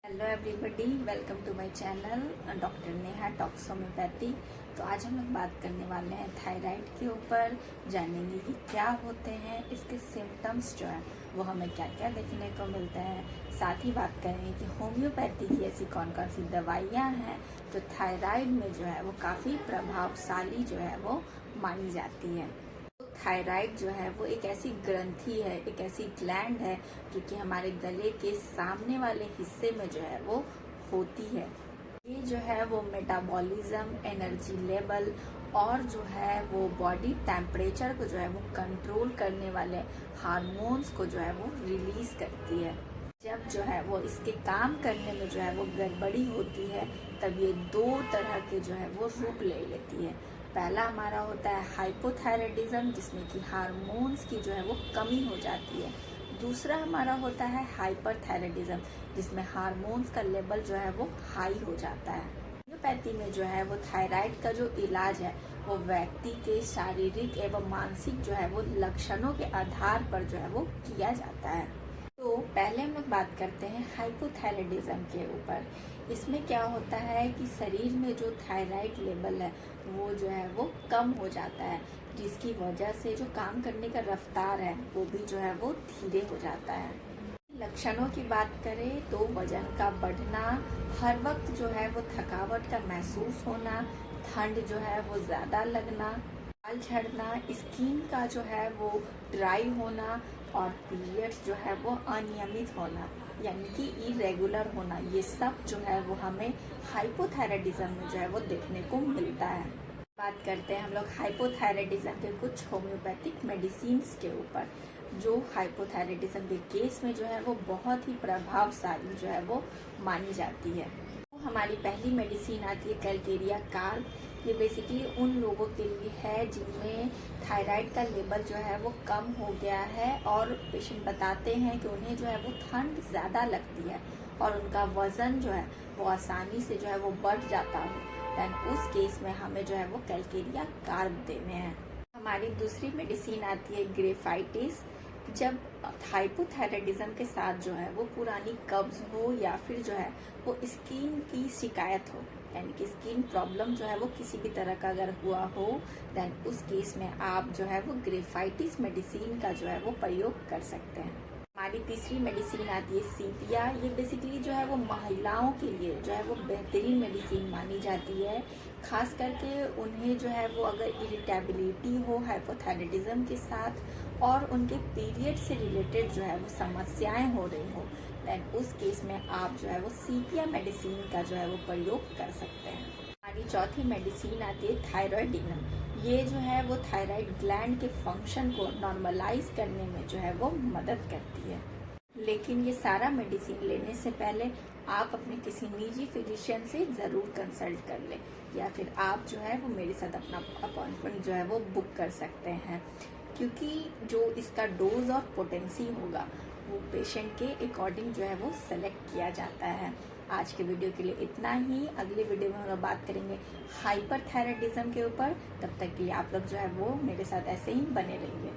Hello everybody, welcome to my channel doctor Neha talks homeopathy. तो आज हम लोग बात करने वाले हैं थायराइड के ऊपर। जानेंगे कि क्या होते हैं, इसके सिम्टम्स जो है वो हमें क्या क्या देखने को मिलते हैं। साथ ही बात करेंगे कि होम्योपैथी की ऐसी कौन कौन सी दवाइयाँ हैं जो थायराइड में जो है वो काफ़ी प्रभावशाली जो है वो मानी जाती है। थायराइड जो है वो एक ऐसी ग्रंथि है, एक ऐसी ग्लैंड है जो कि हमारे गले के सामने वाले हिस्से में जो है वो होती है। ये जो है वो मेटाबॉलिज्म, एनर्जी लेवल और जो है वो बॉडी टेम्परेचर को जो है वो कंट्रोल करने वाले हार्मोन्स को जो है वो रिलीज करती है। जब जो है वो इसके काम करने में जो है वो गड़बड़ी होती है, तब ये दो तरह के जो है वो रूप ले लेती है। पहला हमारा होता है हाइपोथायराइडिज्म, जिसमें कि हार्मोन्स की जो है वो कमी हो जाती है। दूसरा हमारा होता है हाइपरथायराइडिज्म, जिसमें हार्मोन्स का लेवल जो है वो हाई हो जाता है। होम्योपैथी में जो है वो थायराइड का जो इलाज है वो व्यक्ति के शारीरिक एवं मानसिक जो है वो लक्षणों के आधार पर जो है वो किया जाता है। तो पहले हम लोग बात करते हैं हाइपोथायराइडिज्म के ऊपर। इसमें क्या होता है कि शरीर में जो थायराइड लेवल है वो जो है वो कम हो जाता है, जिसकी वजह से जो काम करने का रफ्तार है वो भी जो है वो धीरे हो जाता है। लक्षणों की बात करें तो वजन का बढ़ना, हर वक्त जो है वो थकावट का महसूस होना, ठंड जो है वो ज़्यादा लगना, बाल झड़ना, स्किन का जो है वो ड्राई होना और पीरियड्स जो है वो अनियमित होना यानी कि इरेगुलर होना, ये सब जो है वो हमें हाइपोथायराइडिज्म में जो है वो देखने को मिलता है। बात करते हैं हम लोग हाइपोथायराइडिज्म के कुछ होम्योपैथिक मेडिसिन्स के ऊपर, जो हाइपोथायराइडिज्म के केस में जो है वो बहुत ही प्रभावशाली जो है वो मानी जाती है। तो हमारी पहली मेडिसिन आती है कैलकेरिया कार्ब। ये बेसिकली उन लोगों के लिए है जिनमें थायराइड का लेवल जो है वो कम हो गया है और पेशेंट बताते हैं कि उन्हें जो है वो ठंड ज़्यादा लगती है और उनका वज़न जो है वो आसानी से जो है वो बढ़ जाता है। दैन उस केस में हमें जो है वो कैलकेरिया कार्ब देने हैं। हमारी दूसरी मेडिसिन आती है ग्रेफाइटिस। जब हाइपोथायराइडिज्म के साथ जो है वो पुरानी कब्ज हो या फिर जो है वो स्किन की शिकायत हो, यानी कि स्किन प्रॉब्लम जो है वो किसी भी तरह का अगर हुआ हो, देन उस केस में आप जो है वो ग्रेफाइटिस मेडिसिन का जो है वो प्रयोग कर सकते हैं। हमारी तीसरी मेडिसिन आती है सीपिया। ये बेसिकली जो है वो महिलाओं के लिए जो है वो बेहतरीन मेडिसिन मानी जाती है, खास करके उन्हें जो है वो अगर इरिटेबिलिटी हो हाइपोथायराइडिज्म के साथ और उनके पीरियड से रिलेटेड जो है वो समस्याएं हो रही हो, देन उस केस में आप जो है वो सीपिया मेडिसिन का जो है वो प्रयोग कर सकते हैं। हमारी चौथी मेडिसिन आती है थायराइडिनम। ये जो है वो थायराइड ग्लैंड के फंक्शन को नॉर्मलाइज करने में जो है वो मदद करती है। लेकिन ये सारा मेडिसिन लेने से पहले आप अपने किसी निजी फिजिशियन से ज़रूर कंसल्ट कर लें, या फिर आप जो है वो मेरे साथ अपना अपॉइंटमेंट जो है वो बुक कर सकते हैं, क्योंकि जो इसका डोज और पोटेंसी होगा वो पेशेंट के अकॉर्डिंग जो है वो सेलेक्ट किया जाता है। आज के वीडियो के लिए इतना ही। अगले वीडियो में हम लोग बात करेंगे हाइपरथायराइडिज्म के ऊपर। तब तक के लिए आप लोग जो है वो मेरे साथ ऐसे ही बने रहिए।